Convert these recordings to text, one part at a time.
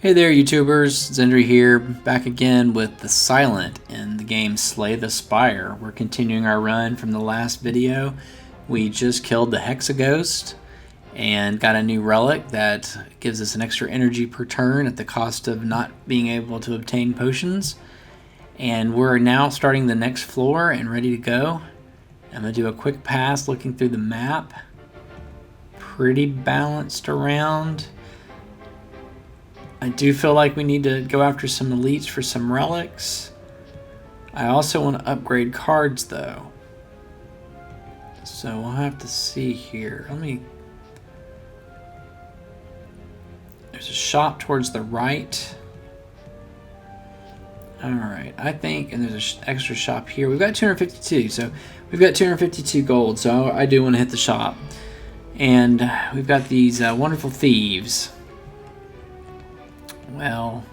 Hey there YouTubers, Zindrey here, back again with the Silent in the game Slay the Spire. We're continuing our run from the last video. We just killed the Hexaghost and got a new relic that gives us an extra energy per turn at the cost of not being able to obtain potions. And we're now starting the next floor and ready to go. I'm going to do a quick pass looking through the map. Pretty balanced around. I do feel like we need to go after some elites for some relics. I also want to upgrade cards though. So we'll have to see here. There's a shop towards the right. Alright, I think, and there's an extra shop here. We've got 252, so we've got 252 gold, so I do want to hit the shop. And we've got these wonderful thieves. Well,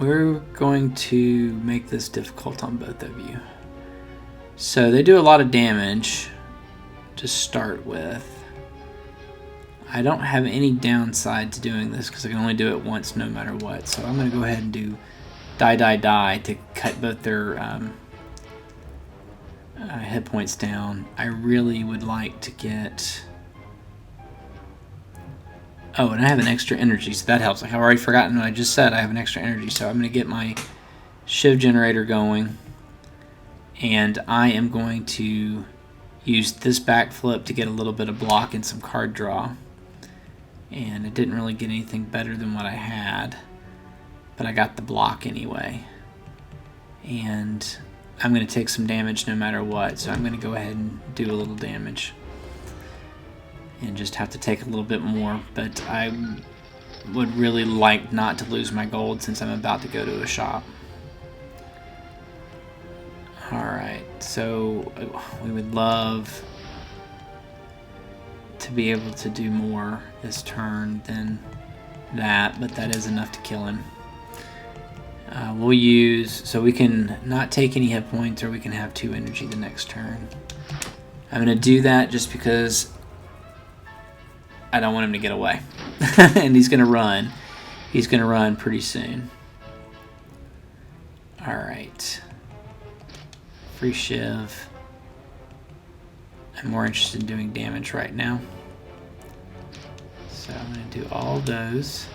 we're going to make this difficult on both of you. So they do a lot of damage to start with. I don't have any downside to doing this because I can only do it once no matter what. So I'm going to go ahead and do die to cut both their hit points down. I really would like to get... Oh, and I have an extra energy, so that helps. Like, I've already forgotten what I just said. I have an extra energy, so I'm going to get my shiv generator going. And I am going to use this backflip to get a little bit of block and some card draw. And it didn't really get anything better than what I had. But I got the block anyway. And I'm going to take some damage no matter what, so I'm going to go ahead and do a little damage. And just have to take a little bit more, but I would really like not to lose my gold since I'm about to go to a shop. Alright, so we would love to be able to do more this turn than that, but that is enough to kill him. We'll use, so we can not take any hit points, or we can have 2 energy the next turn. I'm going to do that just because I don't want him to get away. And he's going to run. He's going to run pretty soon. Alright. Free shiv. I'm more interested in doing damage right now. So I'm going to do all those.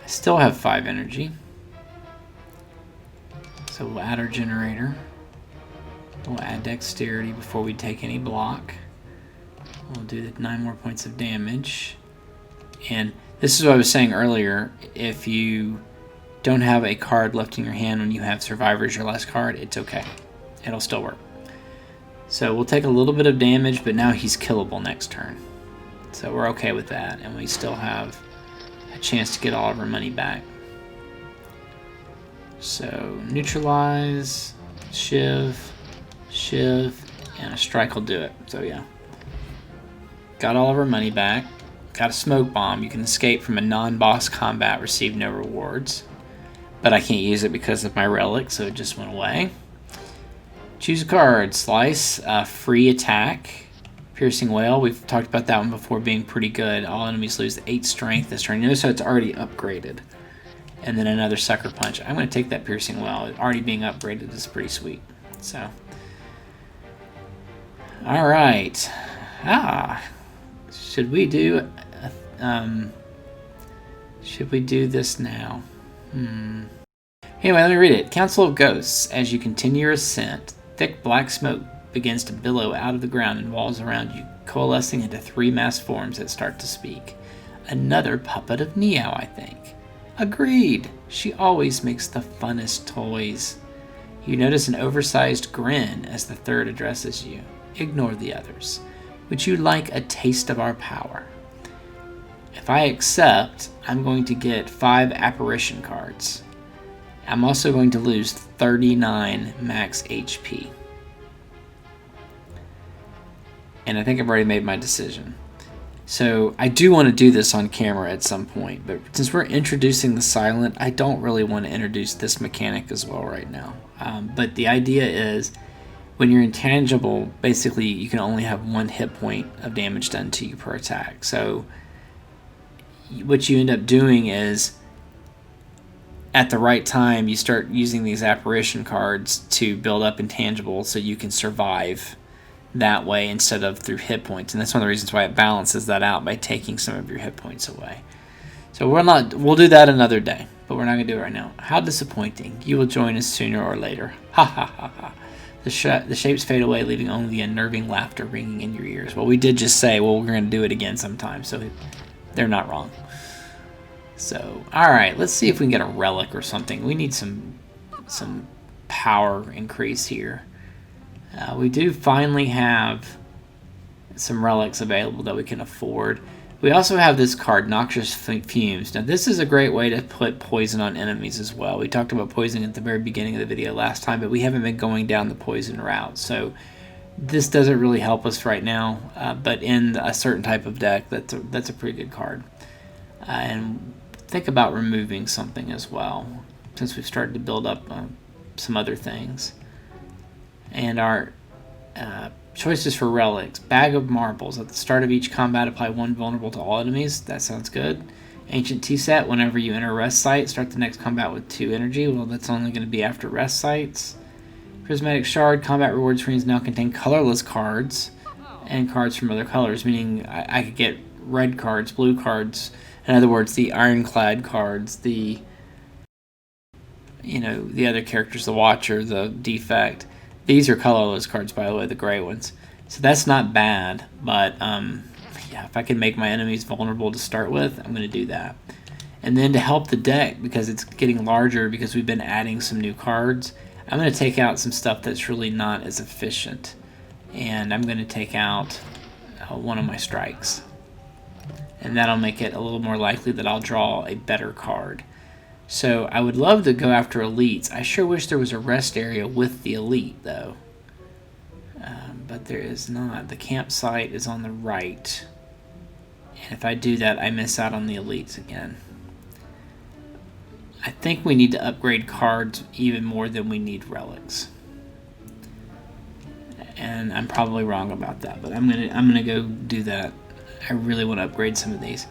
I still have 5 energy. So we'll add our generator. We'll add dexterity before we take any block. We'll do the 9 more points of damage. And this is what I was saying earlier. If you don't have a card left in your hand when you have Survivor as your last card, it's okay. It'll still work. So we'll take a little bit of damage, but now he's killable next turn. So we're okay with that. And we still have a chance to get all of our money back. So neutralize, shiv, and a strike will do it. So yeah. Got all of our money back. Got a smoke bomb. You can escape from a non-boss combat, receive no rewards. But I can't use it because of my relic, so it just went away. Choose a card. Slice. Free attack. Piercing Wail. We've talked about that one before being pretty good. All enemies lose 8 strength this turn. Notice how it's already upgraded. And then another Sucker Punch. I'm going to take that Piercing Wail. It already being upgraded is pretty sweet. So. Alright. Should we do this now? Anyway, let me read it. Council of Ghosts. As you continue your ascent, thick black smoke begins to billow out of the ground and walls around you, coalescing into 3 mass forms that start to speak. Another puppet of Neo, I think. Agreed. She always makes the funnest toys. You notice an oversized grin as the third addresses you. Ignore the others. Would you like a taste of our power? If I accept, I'm going to get 5 apparition cards. I'm also going to lose 39 max HP. And I think I've already made my decision. So I do want to do this on camera at some point, but since we're introducing the Silent, I don't really want to introduce this mechanic as well right now. But the idea is, when you're intangible, basically you can only have 1 hit point of damage done to you per attack. So what you end up doing is at the right time, you start using these apparition cards to build up intangibles so you can survive that way instead of through hit points. And that's one of the reasons why it balances that out by taking some of your hit points away. So we'll do that another day, but we're not going to do it right now. How disappointing. You will join us sooner or later. Ha ha ha ha. The shapes fade away, leaving only the unnerving laughter ringing in your ears. Well, we did just say, well, we're going to do it again sometime, so they're not wrong. So, alright, let's see if we can get a relic or something. We need some power increase here. We do finally have some relics available that we can afford. We also have this card, Noxious Fumes. Now, this is a great way to put poison on enemies as well. We talked about poison at the very beginning of the video last time, but we haven't been going down the poison route. So, this doesn't really help us right now, but in a certain type of deck, that's a pretty good card. And think about removing something as well, since we've started to build up some other things. And our choices for relics. Bag of Marbles. At the start of each combat, apply 1 vulnerable to all enemies. That sounds good. Ancient Tea Set. Whenever you enter a rest site, start the next combat with 2 energy. Well, that's only going to be after rest sites. Prismatic Shard. Combat reward screens now contain colorless cards and cards from other colors, meaning I could get red cards, blue cards. In other words, the Ironclad cards, the other characters, the Watcher, the Defect. These are colorless cards, by the way, the gray ones. So that's not bad, but yeah, if I can make my enemies vulnerable to start with, I'm going to do that. And then to help the deck, because it's getting larger, because we've been adding some new cards, I'm going to take out some stuff that's really not as efficient. And I'm going to take out one of my strikes. And that'll make it a little more likely that I'll draw a better card. So I would love to go after elites. I sure wish there was a rest area with the elite, though. But there is not. The campsite is on the right. And if I do that, I miss out on the elites again. I think we need to upgrade cards even more than we need relics. And I'm probably wrong about that, but I'm gonna go do that. I really want to upgrade some of these.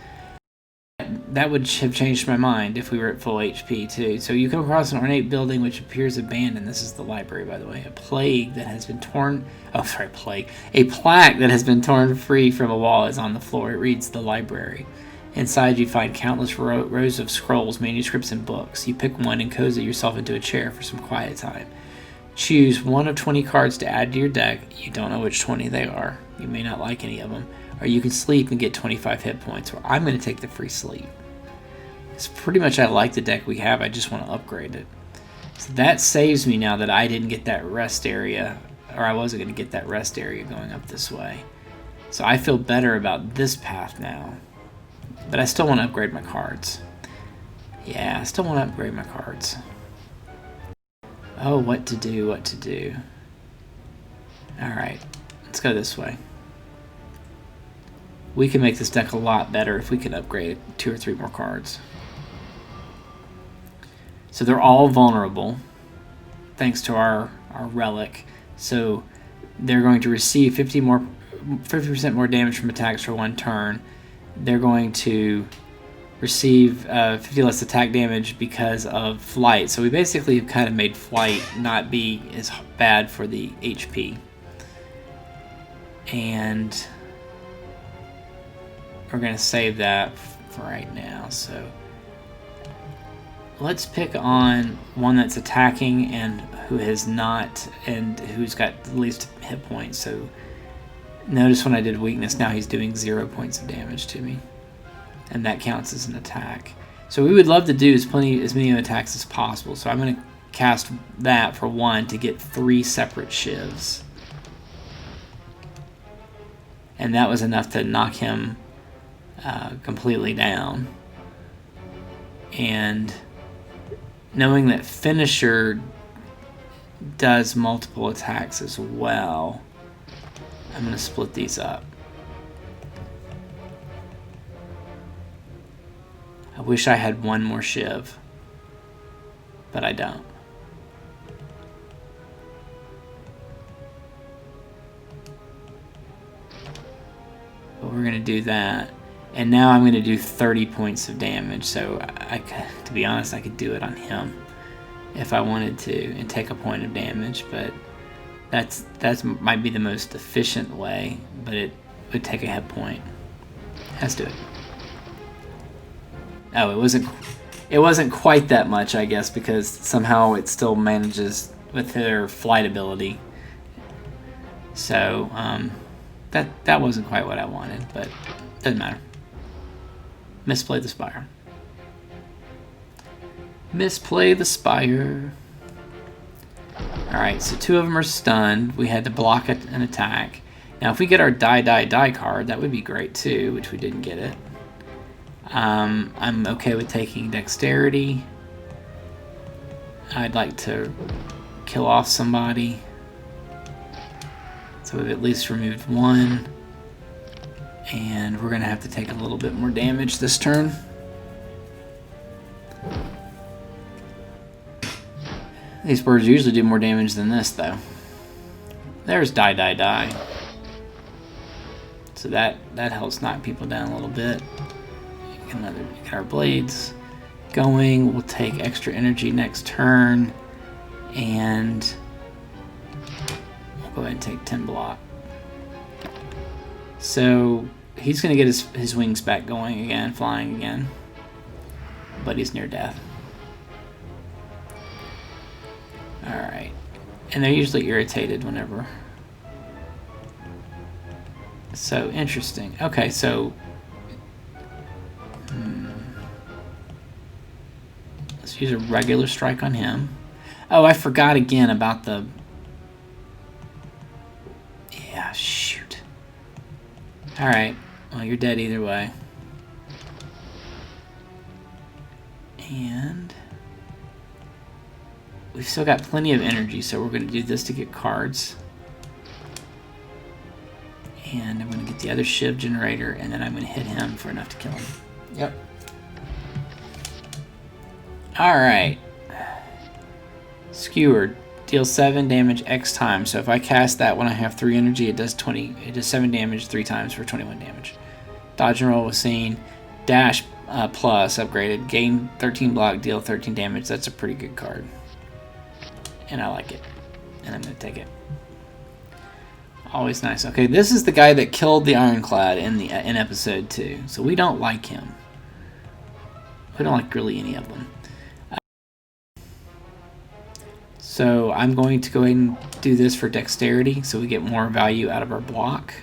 That would have changed my mind if we were at full HP too. So you come across an ornate building which appears abandoned. This is the library, by the way. A plague that has been torn... Oh, sorry, plague. A plaque that has been torn free from a wall is on the floor. It reads the library. Inside you find countless rows of scrolls, manuscripts, and books. You pick one and cozy yourself into a chair for some quiet time. Choose one of 20 cards to add to your deck. You don't know which 20 they are. You may not like any of them. Or you can sleep and get 25 hit points. Or I'm going to take the free sleep. It's pretty much I like the deck we have. I just want to upgrade it. So that saves me now that I didn't get that rest area. Or I wasn't going to get that rest area going up this way. So I feel better about this path now. But I still want to upgrade my cards. Yeah, I still want to upgrade my cards. Oh, what to do, what to do. Alright, let's go this way. We can make this deck a lot better if we can upgrade 2 or 3 more cards. So they're all vulnerable, thanks to our relic. So they're going to receive 50% more damage from attacks for 1 turn. They're going to receive 50 less attack damage because of flight. So we basically have kind of made flight not be as bad for the HP. And we're going to save that for right now. So let's pick on one that's attacking and who has not, and who's got the least hit points. So notice when I did weakness, now he's doing 0 points of damage to me. And that counts as an attack. So we would love to do as many attacks as possible. So I'm going to cast that for 1 to get 3 separate shivs. And that was enough to knock him completely down. And knowing that Finisher does multiple attacks as well, I'm going to split these up. I wish I had 1 more shiv, but I don't. But we're going to do that. And now I'm going to do 30 points of damage. So, to be honest, I could do it on him if I wanted to and take a point of damage. But that's might be the most efficient way. But it would take a hit point. Let's do it. Oh, it wasn't quite that much, I guess, because somehow it still manages with their flight ability. So that wasn't quite what I wanted, but doesn't matter. Misplay the Spire. Misplay the Spire. Alright, so 2 of them are stunned. We had to block an attack. Now, if we get our die card, that would be great too, which we didn't get it. I'm okay with taking dexterity. I'd like to kill off somebody. So we've at least removed 1. And we're going to have to take a little bit more damage this turn. These birds usually do more damage than this, though. There's die. So that helps knock people down a little bit. Get our blades going. We'll take extra energy next turn. And we'll go ahead and take 10 block. So he's going to get his wings back going again, flying again. But he's near death. Alright. And they're usually irritated whenever. So, interesting. Okay, so... let's use a regular strike on him. Oh, I forgot again about the... Yeah, shoot. Alright. Well, you're dead either way. And... we've still got plenty of energy, so we're going to do this to get cards. And I'm going to get the other shiv generator, and then I'm going to hit him for enough to kill him. Yep. Alright. Skewered. Deals 7 damage X times. So if I cast that when I have 3 energy, it does 7 damage 3 times for 21 damage. Dodge and roll was seen. Dash plus upgraded. Gain 13 block, deal 13 damage. That's a pretty good card. And I like it. And I'm going to take it. Always nice. Okay, this is the guy that killed the Ironclad in episode 2. So we don't like him. We don't like really any of them. So I'm going to go ahead and do this for dexterity so we get more value out of our block.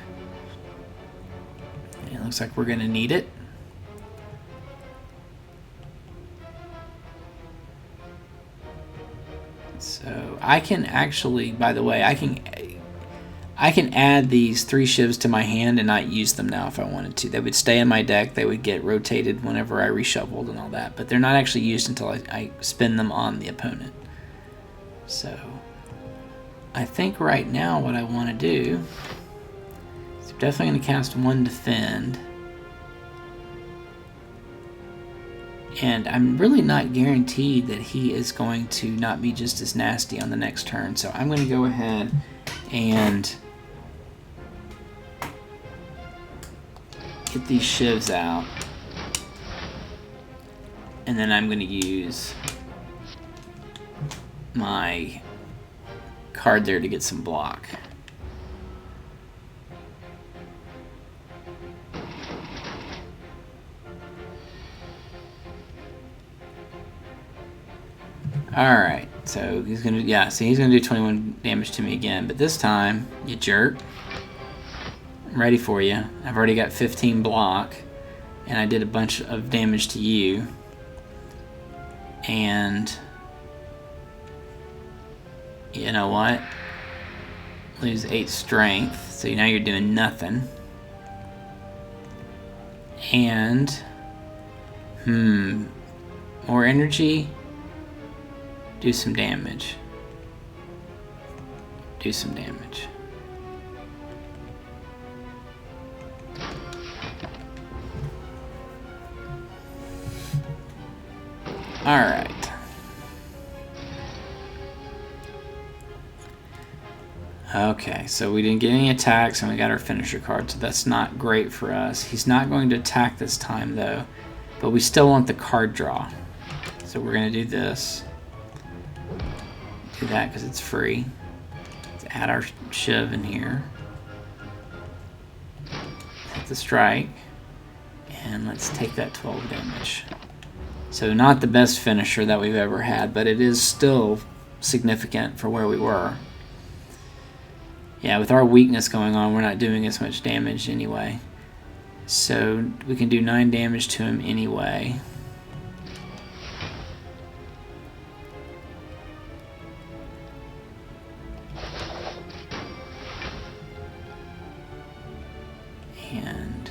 And it looks like we're going to need it. So I can actually, by the way, I can add these 3 shivs to my hand and not use them now if I wanted to. They would stay in my deck. They would get rotated whenever I reshuffled and all that. But they're not actually used until I spin them on the opponent. So I think right now what I want to do is I'm definitely going to cast 1 defend. And I'm really not guaranteed that he is going to not be just as nasty on the next turn. So I'm going to go ahead and get these shivs out. And then I'm going to use my card there to get some block. Alright, so he's gonna, yeah, so he's gonna do 21 damage to me again, but this time, you jerk. I'm ready for you. I've already got 15 block, and I did a bunch of damage to you. And you know what? Lose 8 strength, so now you're doing nothing. And more energy. Do some damage. Do some damage. Alright. Okay, so we didn't get any attacks and we got our finisher card, so that's not great for us. He's not going to attack this time though, but we still want the card draw. So we're going to do this. Do that because it's free. Let's add our Shiv in here. Hit the strike. And let's take that 12 damage. So not the best finisher that we've ever had, but it is still significant for where we were. Yeah, with our weakness going on, we're not doing as much damage anyway. So we can do 9 damage to him anyway. And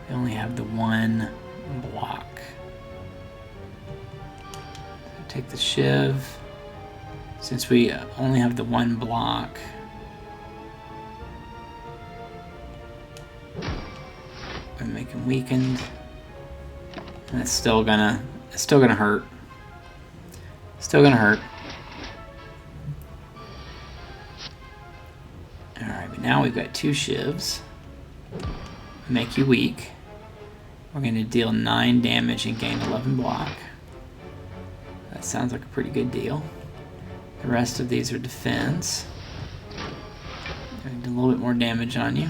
we only have the one block. So take the Shiv. Since we only have the one block, we make him weakened, and it's still gonna hurt. Still gonna hurt. All right, but now we've got 2 Shivs. Make you weak. We're gonna deal 9 damage and gain 11 block. That sounds like a pretty good deal. The rest of these are defense. Going to do a little bit more damage on you.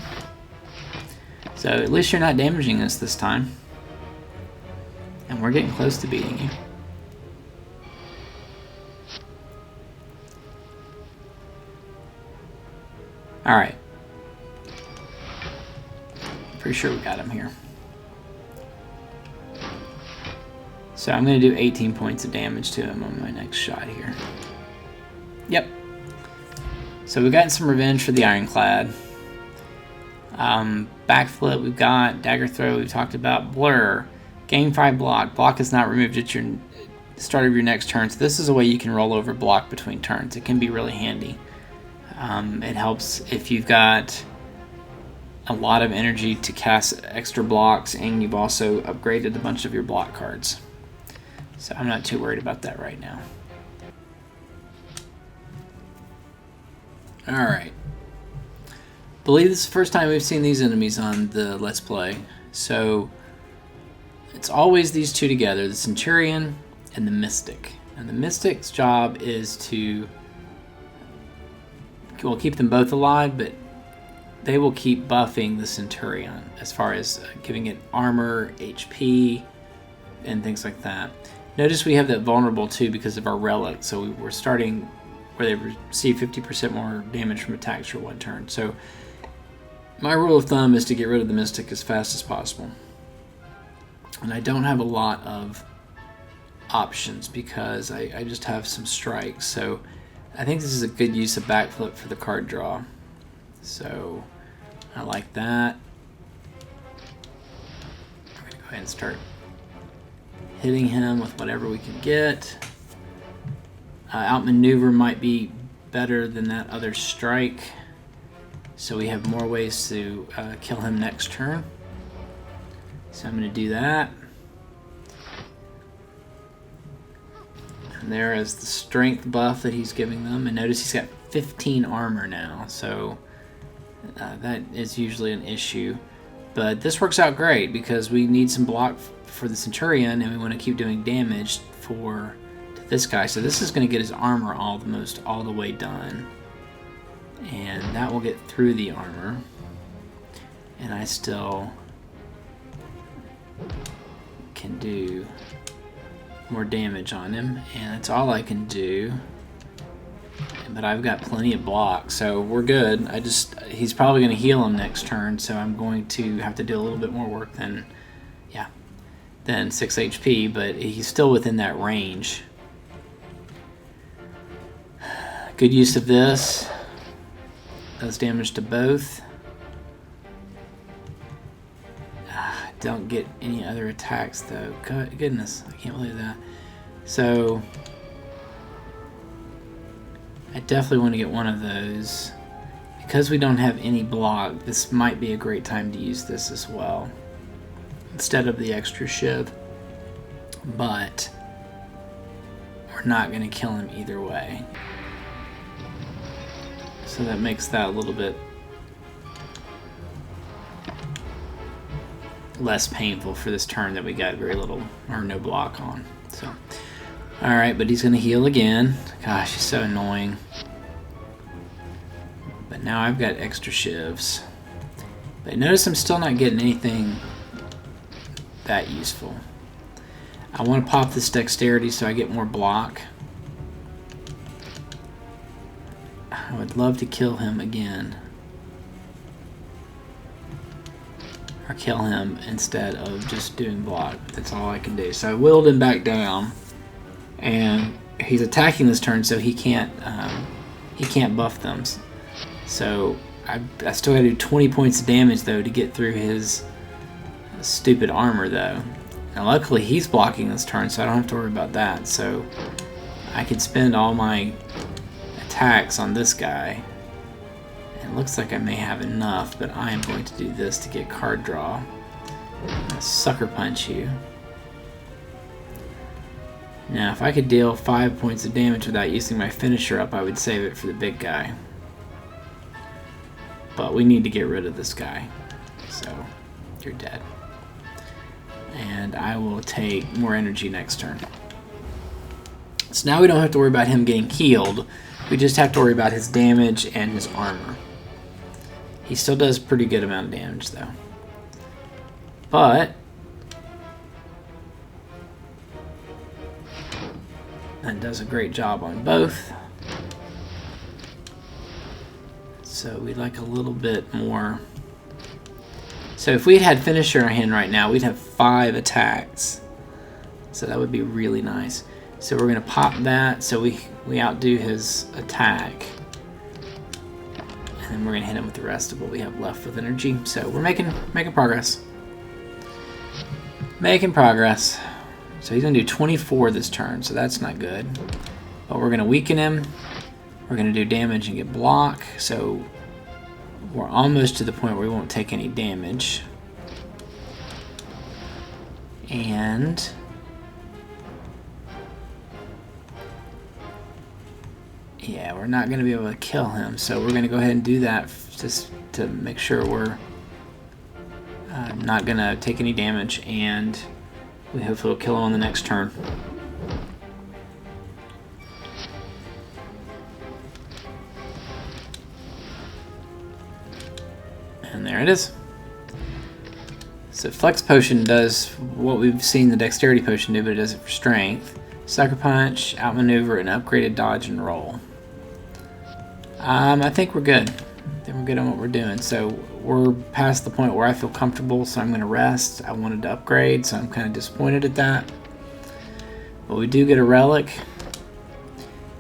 So at least you're not damaging us this time. And we're getting close to beating you. Alright. Pretty sure we got him here. So I'm going to do 18 points of damage to him on my next shot here. Yep. So we've gotten some revenge for the Ironclad. Backflip, we've got Dagger Throw, we've talked about Blur. Gain 5 block. Block is not removed at your start of your next turn. So this is a way you can roll over block between turns. It can be really handy. It helps if you've got a lot of energy to cast extra blocks and you've also upgraded a bunch of your block cards. So I'm not too worried about that right now. Alright. Believe this is the first time we've seen these enemies on the Let's Play. So it's always these two together, the Centurion and the Mystic. And the Mystic's job is to, well, keep them both alive, but they will keep buffing the Centurion as far as giving it armor, HP, and things like that. Notice we have that vulnerable too because of our relic, so we're starting where they receive 50% more damage from attacks for 1 turn. So my rule of thumb is to get rid of the Mystic as fast as possible. And I don't have a lot of options because I just have some strikes. So I think this is a good use of Backflip for the card draw. So I like that. I'm going to go ahead and start hitting him with whatever we can get. Outmaneuver might be better than that other strike, so we have more ways to kill him next turn. So I'm going to do that. And there is the strength buff that he's giving them, and notice he's got 15 armor now, so that is usually an issue. But this works out great because we need some block for the Centurion, and we want to keep doing damage for this guy. So this is going to get his armor almost all the way done, and that will get through the armor, and I still can do more damage on him, and that's all I can do. But I've got plenty of block, so we're good. He's probably going to heal him next turn, so I'm going to have to do a little bit more work than 6 HP, but he's still within that range. Good use of this. Does damage to both. Don't get any other attacks though. Goodness, I can't believe that. So I definitely want to get one of those. Because we don't have any block, this might be a great time to use this as well, instead of the extra Shiv. But we're not going to kill him either way. So that makes that a little bit less painful for this turn that we got very little or no block on. So, alright, but he's going to heal again. Gosh, he's so annoying. But now I've got extra shivs. But notice I'm still not getting anything that useful. I want to pop this dexterity so I get more block. I would love to kill him again. Or kill him instead of just doing block. That's all I can do. So I willed him back down. And he's attacking this turn, so he can't buff them. So I still gotta do 20 points of damage though to get through his stupid armor though. Now luckily he's blocking this turn, so I don't have to worry about that. So I could spend all my attacks on this guy. It looks like I may have enough, but I am going to do this to get card draw. I'm gonna sucker punch you. Now if I could deal 5 points of damage without using my finisher up, I would save it for the big guy. But we need to get rid of this guy. So you're dead. And I will take more energy next turn. So now we don't have to worry about him getting healed. We just have to worry about his damage and his armor. He still does a pretty good amount of damage though. But that does a great job on both. So we'd like a little bit more. So if we had finisher in our hand right now, we'd have 5 attacks. So that would be really nice. So we're going to pop that so we outdo his attack. And then we're going to hit him with the rest of what we have left with energy. So we're making progress. Making progress. So he's going to do 24 this turn, so that's not good. But we're going to weaken him. We're going to do damage and get block. So we're almost to the point where we won't take any damage. And yeah, we're not going to be able to kill him. So we're going to go ahead and do that just to make sure we're not going to take any damage. And we hopefully will kill him on the next turn. And there it is. So Flex Potion does what we've seen the Dexterity Potion do, but it does it for Strength. Sucker Punch, Outmaneuver, and Upgraded Dodge and Roll. I think we're good. I think we're good on what we're doing. So we're past the point where I feel comfortable, so I'm going to rest. I wanted to upgrade, so I'm kind of disappointed at that. But we do get a Relic.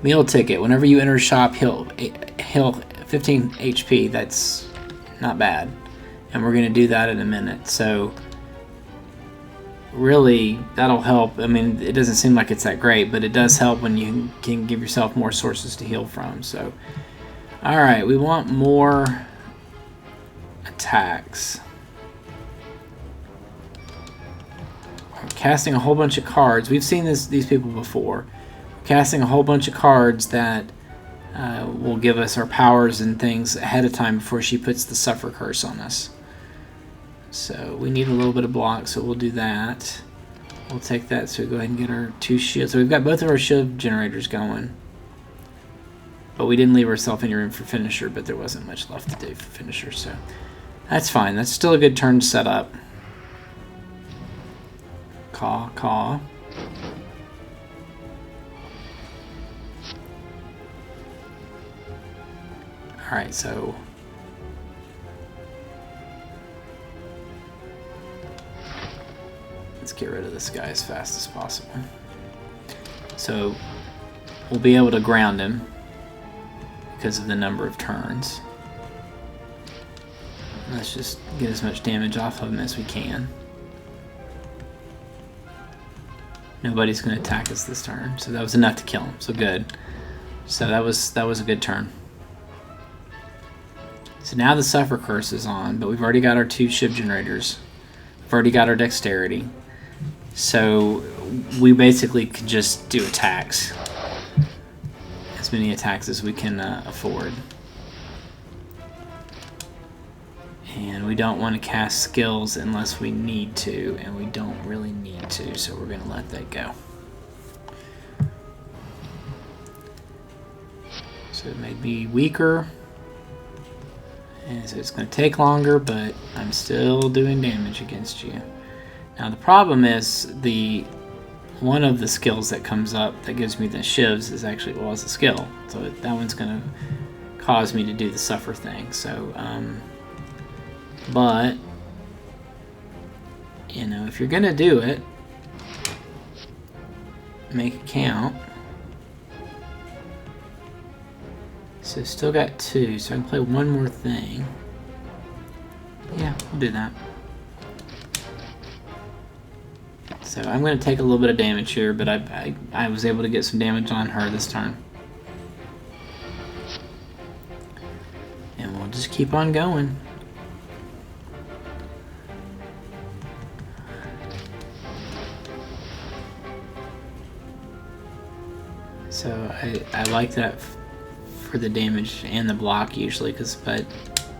Meal Ticket. Whenever you enter a shop, heal 15 HP. That's not bad. And we're going to do that in a minute. So really, that'll help. I mean, it doesn't seem like it's that great, but it does help when you can give yourself more sources to heal from. So, alright, we want more attacks. We're casting a whole bunch of cards. We've seen these people before. Casting a whole bunch of cards that will give us our powers and things ahead of time before she puts the Suffer Curse on us. So we need a little bit of block, so we'll do that. We'll take that, so we go ahead and get our 2 shields. So we've got both of our shield generators going. But we didn't leave ourselves any room for finisher, but there wasn't much left to do for finisher, so that's fine. That's still a good turn to set up. Caw, caw. Alright, so let's get rid of this guy as fast as possible. So we'll be able to ground him because of the number of turns. Let's just get as much damage off of him as we can. Nobody's going to attack us this turn, so that was enough to kill him. So good. So that was a good turn. So now the Suffer Curse is on, but we've already got our 2 ship generators. We've already got our dexterity. So we basically could just do attacks. As many attacks as we can afford. And we don't want to cast skills unless we need to, and we don't really need to, so we're going to let that go. So it made me weaker, and so it's going to take longer, but I'm still doing damage against you. Now the problem is one of the skills that comes up that gives me the shivs is actually, well, it's a skill, so that one's going to cause me to do the suffer thing. So, but you know, if you're going to do it, make it count. So still got 2, so I can play one more thing. Yeah, we'll do that. So I'm going to take a little bit of damage here, but I was able to get some damage on her this turn. And we'll just keep on going. So I like that for the damage and the block usually, but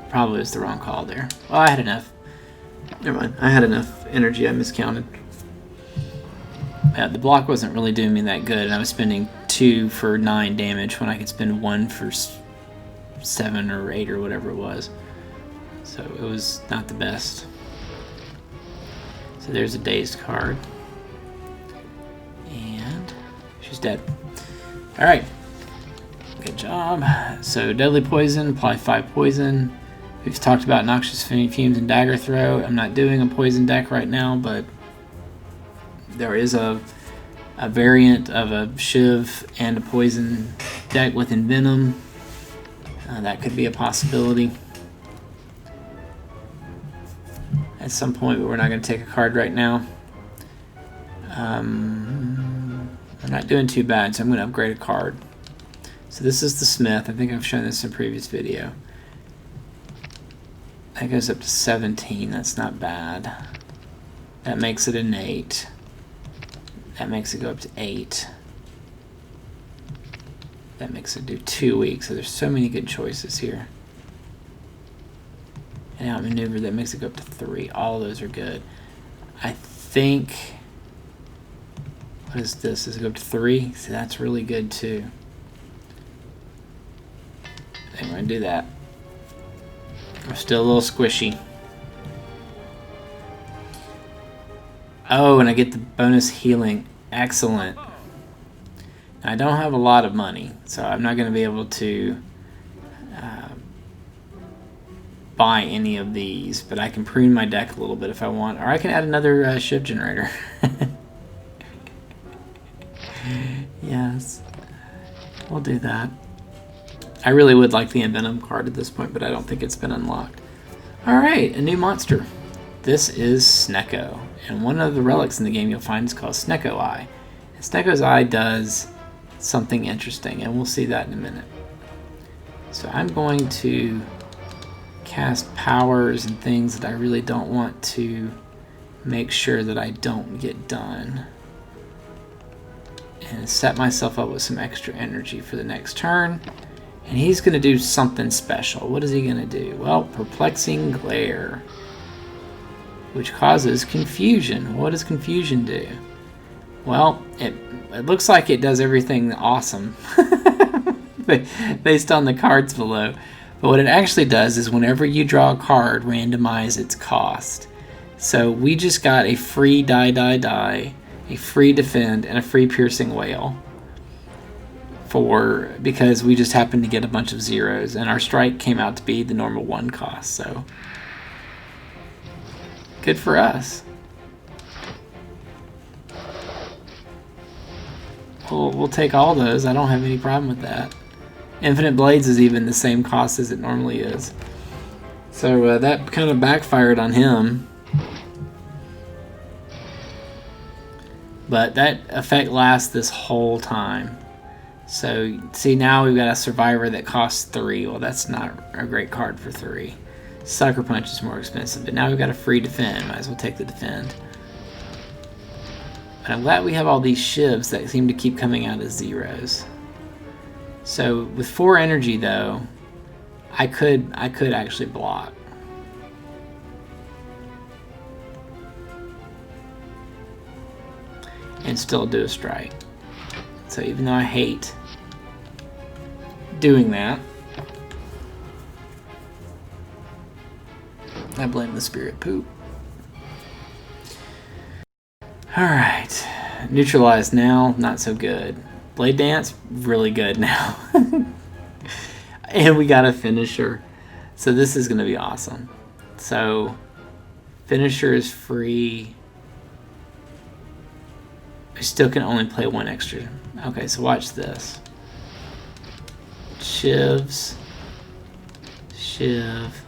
probably was the wrong call there. Well, I had enough. Never mind. I had enough energy. I miscounted. The block wasn't really doing me that good, and I was spending 2 for 9 damage when I could spend 1 for 7 or 8 or whatever it was. So it was not the best. So there's a dazed card. And she's dead. Alright. Good job. So deadly poison, apply 5 poison. We've talked about noxious fumes and dagger throw. I'm not doing a poison deck right now, but there is a variant of a shiv and a poison deck with envenom. That could be a possibility at some point, but we're not going to take a card right now. I'm not doing too bad, so I'm going to upgrade a card. So this is the Smith. I think I've shown this in a previous video. That goes up to 17. That's not bad. That makes it an 8. That makes it go up to 8. That makes it do 2 weeks. So there's so many good choices here. And outmaneuver, that makes it go up to 3. All of those are good. I think... What is this? Does it go up to 3? See, that's really good too. I think we're going to do that. We're still a little squishy. Oh, and I get the bonus healing. Excellent. I don't have a lot of money, so I'm not going to be able to buy any of these, but I can prune my deck a little bit if I want, or I can add another shiv generator. Yes, we'll do that. I really would like the Envenom card at this point, but I don't think it's been unlocked. Alright, a new monster. This is Snecko, and one of the relics in the game you'll find is called Snecko Eye. And Snecko's Eye does something interesting, and we'll see that in a minute. So I'm going to cast powers and things that I really don't want to make sure that I don't get done. And set myself up with some extra energy for the next turn. And he's going to do something special. What is he going to do? Well, Perplexing Glare, which causes confusion. What does confusion do? Well, it looks like it does everything awesome based on the cards below. But what it actually does is whenever you draw a card, randomize its cost. So we just got a free die, a free defend, and a free piercing wail. Because we just happened to get a bunch of zeros, and our strike came out to be the normal 1 cost, so good for us. We'll take all those. I don't have any problem with that. Infinite Blades is even the same cost as it normally is. So that kind of backfired on him. But that effect lasts this whole time. So, see, now we've got a Survivor that costs 3. Well, that's not a great card for 3. Sucker Punch is more expensive, but now we've got a free defend. Might as well take the defend. But I'm glad we have all these shivs that seem to keep coming out as zeros. So, with 4 energy, though, I could actually block. and still do a strike. So even though I hate doing that, I blame the spirit poop. Alright. Neutralized now, not so good. Blade Dance, really good now. And we got a finisher. So this is going to be awesome. So, finisher is free. I still can only play one extra. Okay, so watch this. Shivs. Shiv.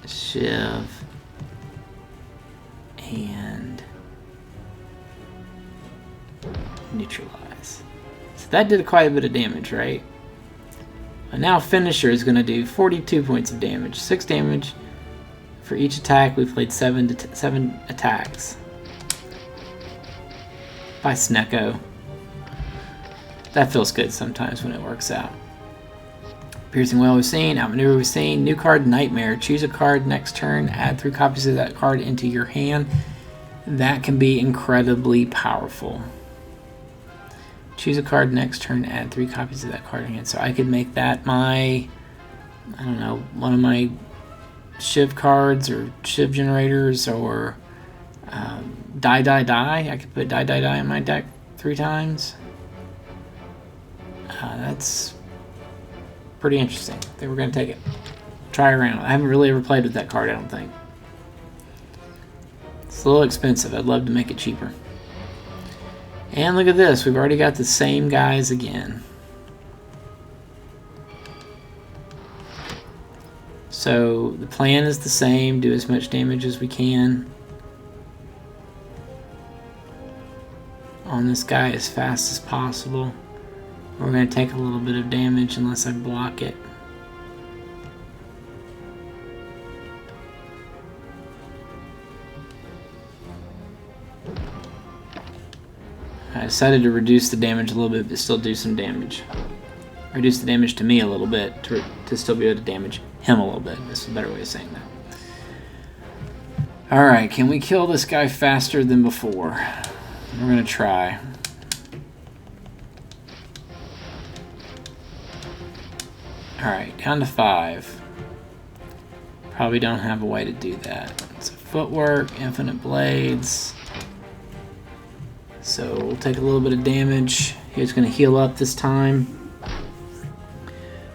Shiv. And neutralize. So that did quite a bit of damage, right? And now finisher is going to do 42 points of damage. 6 damage for each attack. We played 7 attacks. By Snecko. That feels good sometimes when it works out. Piercing Well we've seen. Outmaneuver we've seen. New card, Nightmare. Choose a card next turn. Add 3 copies of that card into your hand. That can be incredibly powerful. Choose a card next turn. Add 3 copies of that card in hand. So I could make that my, I don't know, one of my Shiv cards or Shiv generators, or Die Die Die. I could put Die Die Die in my deck 3 times. That's pretty interesting. I think we're going to take it. Try around. I haven't really ever played with that card, I don't think. It's a little expensive. I'd love to make it cheaper. And look at this. We've already got the same guys again. So the plan is the same. Do as much damage as we can on this guy as fast as possible. We're going to take a little bit of damage unless I block it. I decided to reduce the damage a little bit, but still do some damage. Reduce the damage to me a little bit to still be able to damage him a little bit. This is a better way of saying that. Alright, can we kill this guy faster than before? We're going to try. Alright, down to 5. Probably don't have a way to do that. So footwork, infinite blades. So we'll take a little bit of damage. He's going to heal up this time.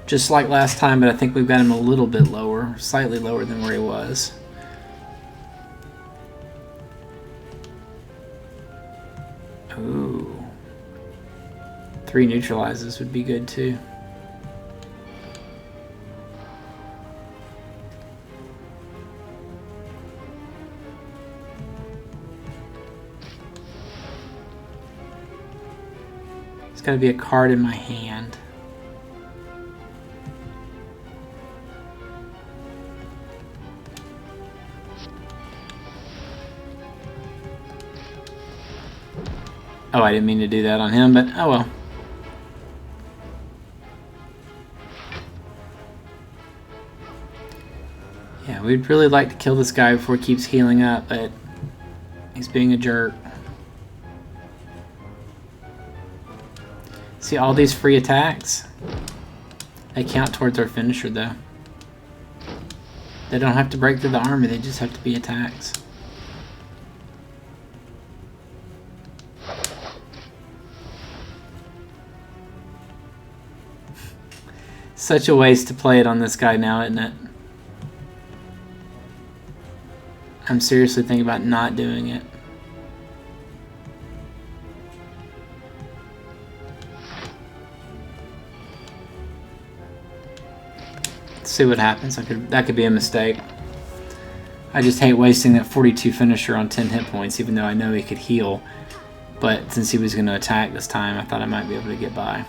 Just like last time, but I think we've got him a little bit lower. Slightly lower than where he was. Ooh. 3 neutralizes would be good too. It's got to be a card in my hand. Oh, I didn't mean to do that on him, but oh well. Yeah, we'd really like to kill this guy before he keeps healing up, but he's being a jerk. See all these free attacks? They count towards our finisher, though. They don't have to break through the army, they just have to be attacks. Such a waste to play it on this guy now, isn't it? I'm seriously thinking about not doing it. Let's see what happens. That could be a mistake. I just hate wasting that 42 finisher on 10 hit points, even though I know he could heal. But since he was going to attack this time, I thought I might be able to get by.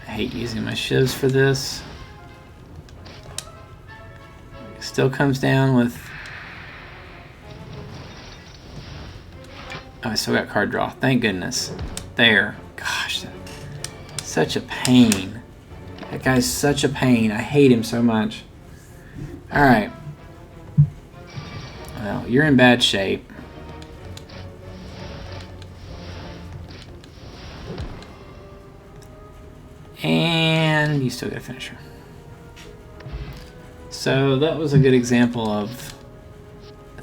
I hate using my shivs for this. Still comes down with... Oh, I still got card draw. Thank goodness. There. Gosh. such a pain. That guy's such a pain. I hate him so much. Alright. Well, you're in bad shape. And you still got a finisher. So that was a good example of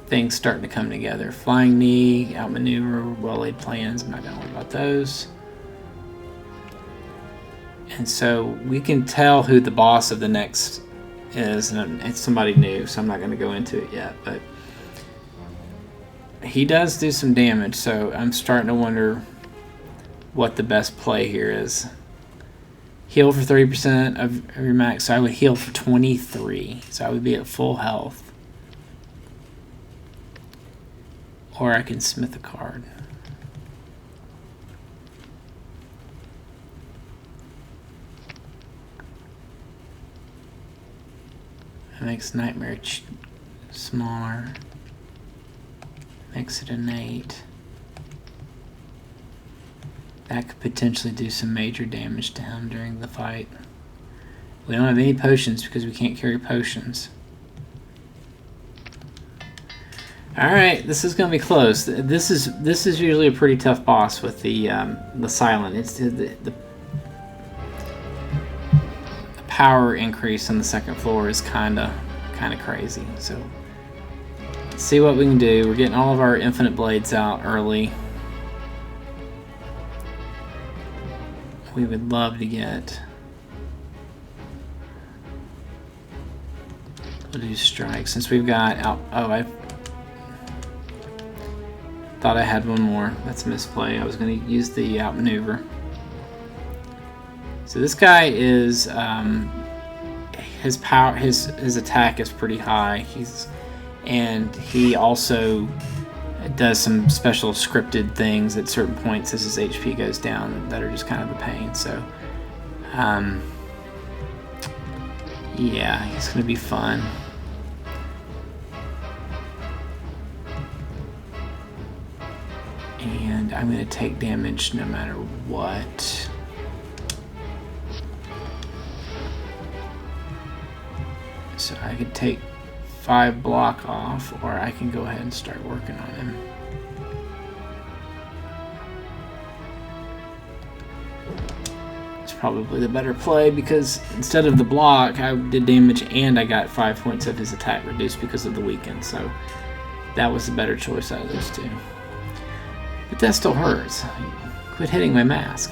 things starting to come together. Flying knee, outmaneuver, well-laid plans. I'm not going to worry about those. And so we can tell who the boss of the next is, and it's somebody new, so I'm not going to go into it yet. But he does do some damage, so I'm starting to wonder what the best play here is. Heal for 30% of your max, so I would heal for 23, so I would be at full health. Or I can smith a card. That makes Nightmare smaller. Makes it an 8. That could potentially do some major damage to him during the fight. We don't have any potions because we can't carry potions. Alright, this is going to be close. This is usually a pretty tough boss with the silent. It's the power increase on the second floor is kind of crazy. So let's see what we can do. We're getting all of our infinite blades out early. We would love to get. We'll do strike since we've got out. Oh, I thought I had one more. That's a misplay. I was going to use the outmaneuver. So this guy is his power, his attack is pretty high. And he also does some special scripted things at certain points as his HP goes down that are just kind of a pain. So yeah, it's going to be fun. And I'm going to take damage no matter what. So I could take 5 block off, or I can go ahead and start working on him. It's probably the better play because instead of the block, I did damage and I got 5 points of his attack reduced because of the weaken. So that was the better choice out of those two. But that still hurts. Quit hitting my mask.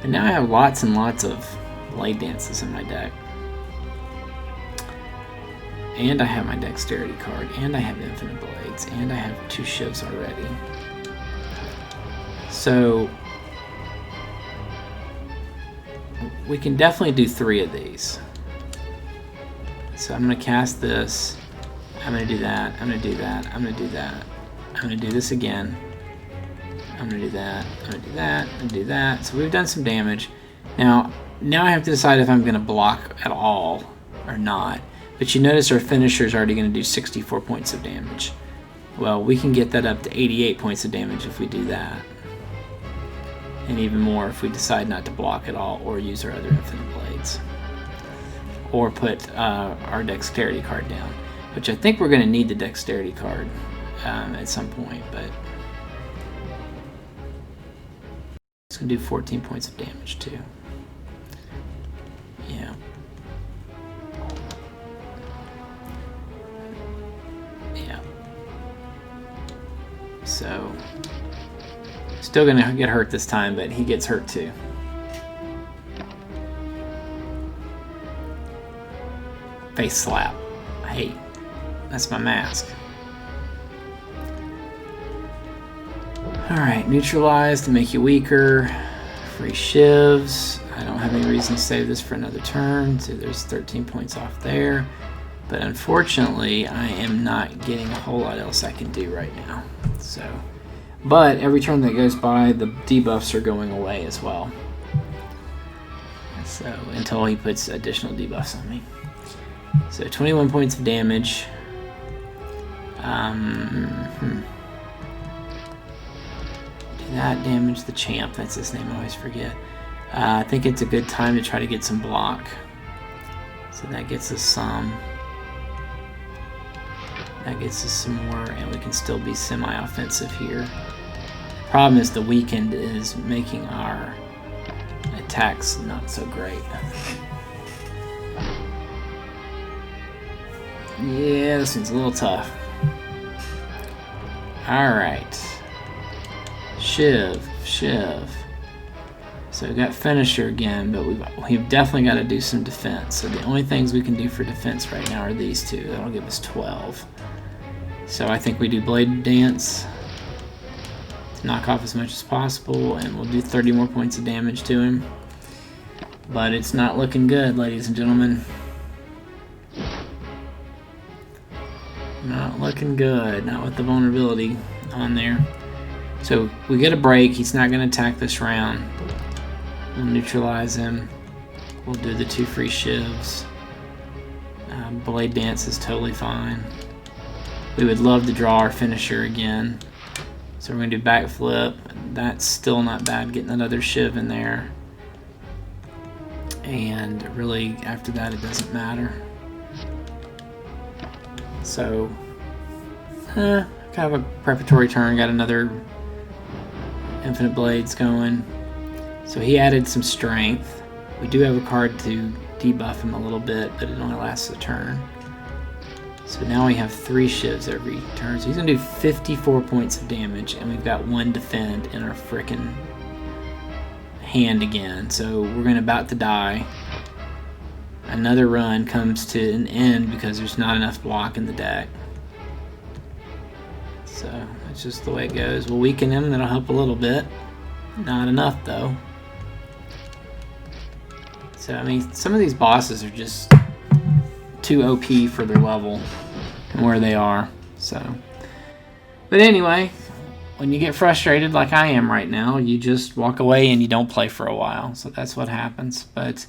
But now I have lots and lots of blade dances in my deck. And I have my dexterity card, and I have infinite blades, and I have 2 shivs already. So we can definitely do 3 of these. So I'm going to cast this. I'm going to do that. I'm going to do that. I'm going to do that. I'm going to do this again. I'm going to do that. I'm going to do that. I'm going to do that. So we've done some damage. Now I have to decide if I'm going to block at all or not. But you notice our finisher is already going to do 64 points of damage. Well, we can get that up to 88 points of damage if we do that. And even more if we decide not to block at all or use our other infinite blades. Or put our dexterity card down. Which I think we're going to need the dexterity card at some point. But it's going to do 14 points of damage too. Yeah. So, still gonna get hurt this time, but he gets hurt too. Face slap. Hey, that's my mask. Alright, neutralize to make you weaker. Free shivs. I don't have any reason to save this for another turn, so there's 13 points off there. But unfortunately, I am not getting a whole lot else I can do right now. So, but every turn that goes by, the debuffs are going away as well. So, until he puts additional debuffs on me. So, 21 points of damage. Did that damage the champ? That's his name, I always forget. I think it's a good time to try to get some block. So that gets us some. That gets us some more, and we can still be semi-offensive here. Problem is the weekend is making our attacks not so great. Yeah, this one's a little tough. Alright. Shiv. So we got finisher again, but we've definitely got to do some defense. So the only things we can do for defense right now are these two. That'll give us 12. So I think we do blade dance to knock off as much as possible, and we'll do 30 more points of damage to him. But it's not looking good, ladies and gentlemen. Not looking good. Not with the vulnerability on there. So we get a break. He's not going to attack this round. We'll neutralize him. We'll do the 2 free shivs. Blade dance is totally fine. We would love to draw our finisher again. So we're going to do backflip. That's still not bad, getting another shiv in there. And really, after that, it doesn't matter. So, kind of a preparatory turn. Got another infinite blades going. So he added some strength. We do have a card to debuff him a little bit, but it only lasts a turn. So now we have 3 shivs every turn. So he's going to do 54 points of damage, and we've got 1 defend in our frickin' hand again. So we're going to about to die. Another run comes to an end because there's not enough block in the deck. So that's just the way it goes. We'll weaken him, that'll help a little bit. Not enough though. So I mean, some of these bosses are just too OP for their level and where they are. So, but anyway, when you get frustrated like I am right now, you just walk away and you don't play for a while. So that's what happens. But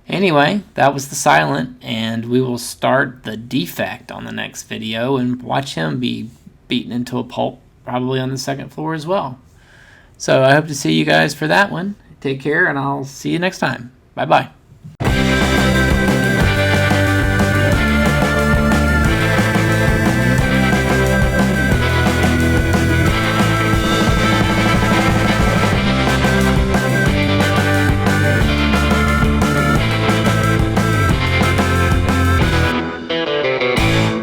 anyway, that was the Silent, and we will start the Defect on the next video and watch him be beaten into a pulp, probably on the 2nd floor as well. So I hope to see you guys for that one. Take care, and I'll see you next time. Bye-bye.